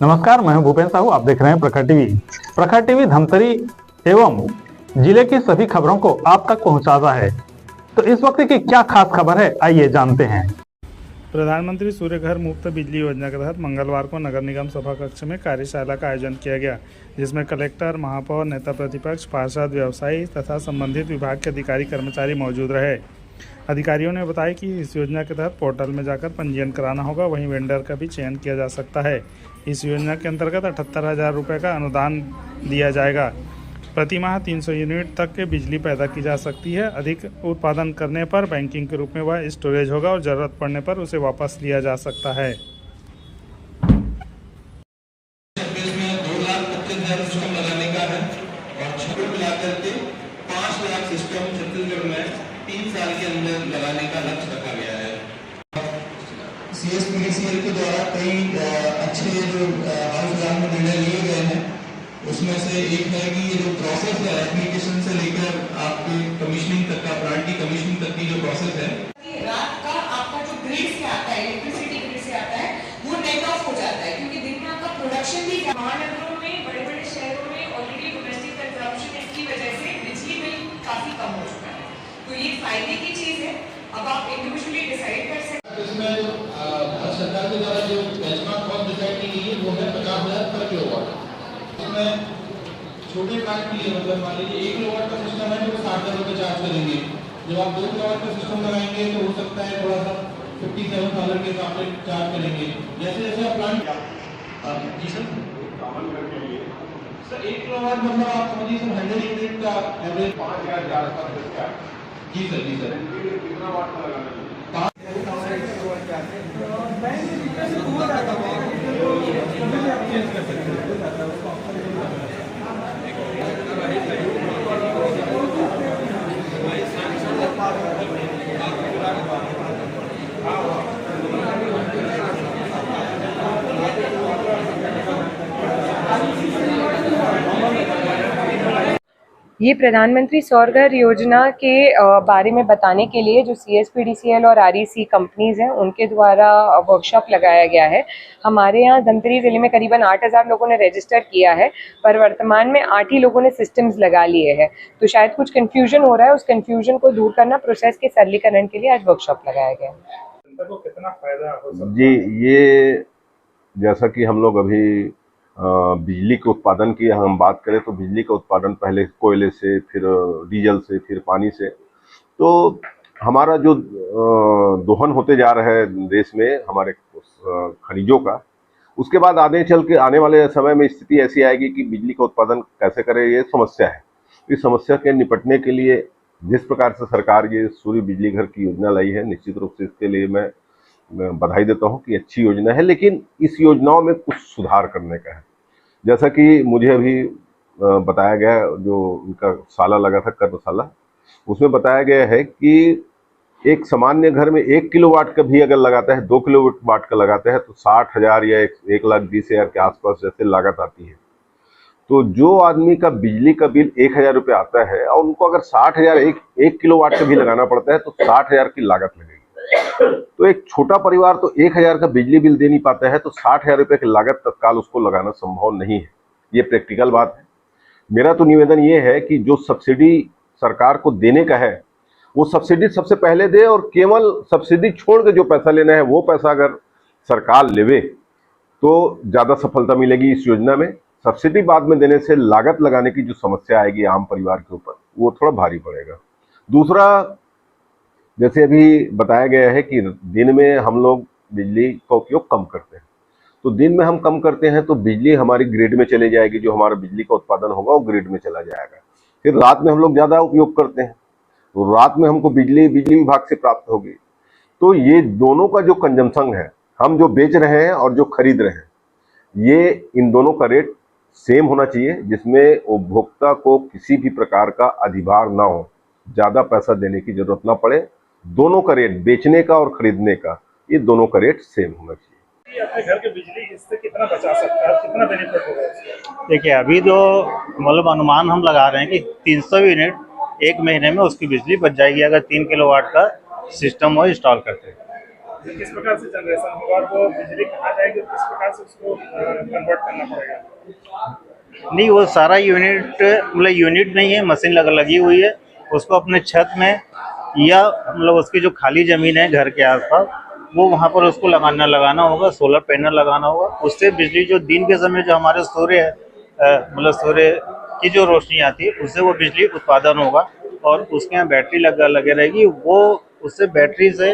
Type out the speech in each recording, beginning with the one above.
नमस्कार, मैं हूं भूपेन साहू। आप देख रहे हैं प्रखर टीवी। प्रखर टीवी धमतरी एवं जिले की सभी खबरों को आप तक पहुंचाता है। तो इस वक्त की क्या खास खबर है, आइए जानते हैं। प्रधानमंत्री सूर्य घर मुफ्त बिजली योजना के तहत मंगलवार को नगर निगम सभा कक्ष में कार्यशाला का आयोजन किया गया, जिसमें कलेक्टर, महापौर, नेता प्रतिपक्ष, पार्षद, व्यवसायी तथा संबंधित विभाग के अधिकारी कर्मचारी मौजूद रहे। अधिकारियों ने बताया कि इस योजना के तहत पोर्टल में जाकर पंजीयन कराना होगा, वहीं वेंडर का भी चयन किया जा सकता है। इस योजना के अंतर्गत 78,000 रुपये का अनुदान दिया जाएगा। प्रति माह 300 यूनिट तक के बिजली पैदा की जा सकती है। अधिक उत्पादन करने पर बैंकिंग के रूप में वह स्टोरेज होगा और ज़रूरत पड़ने पर उसे वापस लिया जा सकता है। 26 में 2,25,000 सिस्टम लगाने का है और 6 मिलाकर के 5 लाख सिस्टम छत्तीसगढ़ में 3 साल के अंदर लगाने का लक्ष्य रखा गया है। CSPDCL के द्वारा कई अच्छे जो हाल फिलहाल में निर्णय लिए गए हैं, उसमें से एक है कि ये जो प्रोसेस है एप्लीकेशन से लेकर आपके कमीशनिंग तक का, प्लांट की कमीशनिंग तक की जो प्रोसेस है, रात का आपका जो ग्रिड से आता है, इलेक्ट्रिसिटी ग्रिड से आता है, वो नेट ऑफ हो जाता है, क्योंकि दिन में आपका प्रोडक्शन भी महानगरों में, बड़े बड़े शहरों में ऑलरेडी डोमेस्टिक कंजम्पशन इसकी वजह से बिजली बिल काफी कम हो चुका है। तो ये फायदे की चीज है। अब आप इंडिविजुअली डिसाइड कर सकते हैं। इसमें भारत सरकार के द्वारा जो बेंचमार्क कॉस्ट डिसाइड की गई है वो है 50,000 पर किलोवाट। इसमें छोटे प्लांट के लिए मतलब मान लीजिए 1 किलोवाट का सिस्टम है तो 60,000 रुपये चार्ज करेंगे। जब आप 2 किलोवाट का सिस्टम लगाएंगे तो हो सकता है थोड़ा सा 57,000 के हिसाब से चार्ज करेंगे। जैसे जैसे आप प्लांट जी सर सर 1 किलोवाट मतलब आप समझिए सर 100 यूनिट का एवरेज 5,000 के आसपास। जी सर कितना वाट का लगाना है? ये प्रधानमंत्री सौर घर योजना के बारे में बताने के लिए जो CSPDCL और REC कंपनीज हैं उनके द्वारा वर्कशॉप लगाया गया है। हमारे यहाँ धमतरी ज़िले में करीबन 8,000 लोगों ने रजिस्टर किया है, पर वर्तमान में 8 ही लोगों ने सिस्टम्स लगा लिए हैं। तो शायद कुछ कन्फ्यूजन हो रहा है, उस कन्फ्यूजन को दूर करना, प्रोसेस के सरलीकरण के लिए आज वर्कशॉप लगाया गया है। को कितना फायदा हो सकता है? जी, ये जैसा कि हम लोग अभी बिजली के उत्पादन की हम बात करें तो बिजली का उत्पादन पहले कोयले से, फिर डीजल से, फिर पानी से। तो हमारा जो दोहन होते जा रहा है देश में हमारे खनिजों का, उसके बाद आने वाले समय में स्थिति ऐसी आएगी कि बिजली का उत्पादन कैसे करें, ये समस्या है। इस समस्या के निपटने के लिए जिस प्रकार से सरकार ये सूर्य बिजली घर की योजना लाई है, निश्चित रूप से इसके लिए मैं बधाई देता हूं कि अच्छी योजना है। लेकिन इस योजनाओं में कुछ सुधार करने का है। जैसा कि मुझे अभी बताया गया, जो उनका साला लगा था कर्मशाला, उसमें बताया गया है कि एक सामान्य घर में 1 किलोवाट का भी अगर लगाता है, 2 किलोवाट का लगाता है तो 60,000 या 1,20,000 के आसपास जैसे लागत आती है। तो जो आदमी का बिजली का बिल 1,000 रुपये आता है और उनको अगर 60,000 एक किलोवाट का भी लगाना पड़ता है तो 60,000 की लागत लगेगी। तो एक छोटा परिवार तो 1,000 का बिजली बिल दे नहीं पाता है, तो 60,000 रुपये की लागत तत्काल उसको लगाना संभव नहीं है। ये प्रैक्टिकल बात है। मेरा तो निवेदन ये है कि जो सब्सिडी सरकार को देने का है वो सब्सिडी सबसे पहले दे, और केवल सब्सिडी छोड़ के जो पैसा लेना है वो पैसा अगर सरकार लेवे तो ज़्यादा सफलता मिलेगी इस योजना में। सब्सिडी बाद में देने से लागत लगाने की जो समस्या आएगी आम परिवार के ऊपर, वो थोड़ा भारी पड़ेगा। दूसरा, जैसे अभी बताया गया है कि दिन में हम लोग बिजली का उपयोग कम करते हैं, तो दिन में हम कम करते हैं तो बिजली हमारी ग्रिड में चली जाएगी, जो हमारा बिजली का उत्पादन होगा वो ग्रिड में चला जाएगा। फिर रात में हम लोग ज़्यादा उपयोग करते हैं तो रात में हमको बिजली विभाग से प्राप्त होगी। तो ये दोनों का जो कंजम्पशन है, हम जो बेच रहे हैं और जो खरीद रहे हैं, ये इन दोनों का रेट सेम होना चाहिए, जिसमें उपभोक्ता को किसी भी प्रकार का अधिभार ना हो, ज़्यादा पैसा देने की जरूरत ना पड़े। दोनों का रेट, बेचने का और खरीदने का, ये दोनों का रेट सेम होना चाहिए। अपने घर के बिजली इससे कितना बचा सकता है, कितना बेनिफिट होगा? देखिए, अभी जो मतलब अनुमान हम लगा रहे हैं कि 300 यूनिट 1 महीने में उसकी बिजली बच जाएगी, अगर 3 किलोवाट का सिस्टम वो इंस्टॉल करते हैं। किस प्रकार से जनरेशन होगा और वो बिजली कहाँ जाएगी और किस प्रकार से उसको कन्वर्ट करना पड़ेगा? नहीं, वो सारा यूनिट मतलब यूनिट नहीं है, मशीन लगी हुई है। उसको अपने छत में या मतलब उसकी जो खाली ज़मीन है घर के आसपास, वो वहाँ पर उसको लगाना होगा, सोलर पैनल लगाना होगा। उससे बिजली जो दिन के समय जो हमारे सूर्य है मतलब सूर्य की जो रोशनी आती है, उससे वो बिजली उत्पादन होगा और उसके यहाँ बैटरी लगे रहेगी। वो उससे बैटरी से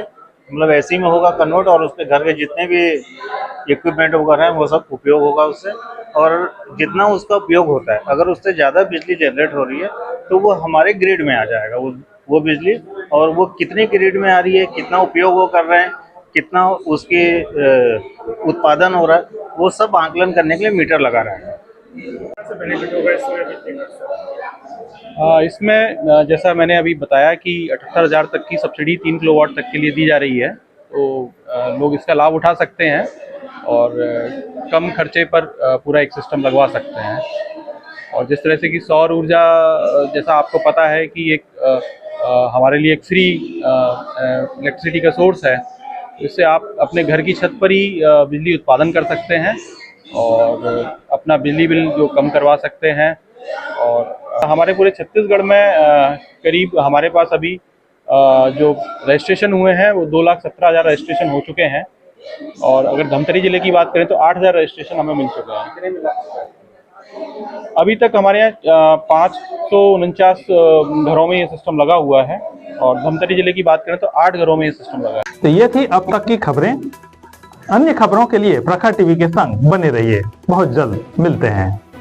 मतलब ऐसी में होगा कन्वर्ट, और उसके घर के जितने भी इक्विपमेंट वगैरह हैं वो सब उपयोग होगा उससे। और जितना उसका उपयोग होता है, अगर उससे ज़्यादा बिजली जनरेट हो रही है तो वो हमारे ग्रिड में आ जाएगा वो बिजली। और वो कितने ग्रिड में आ रही है, कितना उपयोग वो कर रहे हैं, कितना उसके उत्पादन हो रहा है, वो सब आंकलन करने के लिए मीटर लगा रहा है। बेनिफिट होगा इस सूर्य बिजली का? इसमें जैसा मैंने अभी बताया कि 78,000 तक की सब्सिडी 3 किलोवाट तक के लिए दी जा रही है, तो लोग इसका लाभ उठा सकते हैं और कम खर्चे पर पूरा एक सिस्टम लगवा सकते हैं। और जिस तरह से कि सौर ऊर्जा, जैसा आपको पता है कि एक हमारे लिए एक फ्री इलेक्ट्रिसिटी का सोर्स है, इससे आप अपने घर की छत पर ही बिजली उत्पादन कर सकते हैं और अपना बिजली बिल जो कम करवा सकते हैं। और हमारे पूरे छत्तीसगढ़ में करीब हमारे पास अभी जो रजिस्ट्रेशन हुए हैं वो 2,17,000 रजिस्ट्रेशन हो चुके हैं। और अगर धमतरी जिले की बात करें तो 8,000 रजिस्ट्रेशन हमें मिल चुके हैं। अभी तक हमारे यहाँ 549 घरों में ये सिस्टम लगा हुआ है और धमतरी जिले की बात करें तो 8 घरों में ये सिस्टम लगा है। तो ये थी अब तक की खबरें। अन्य खबरों के लिए प्रखर टीवी के संग बने रहिए। बहुत जल्द मिलते हैं।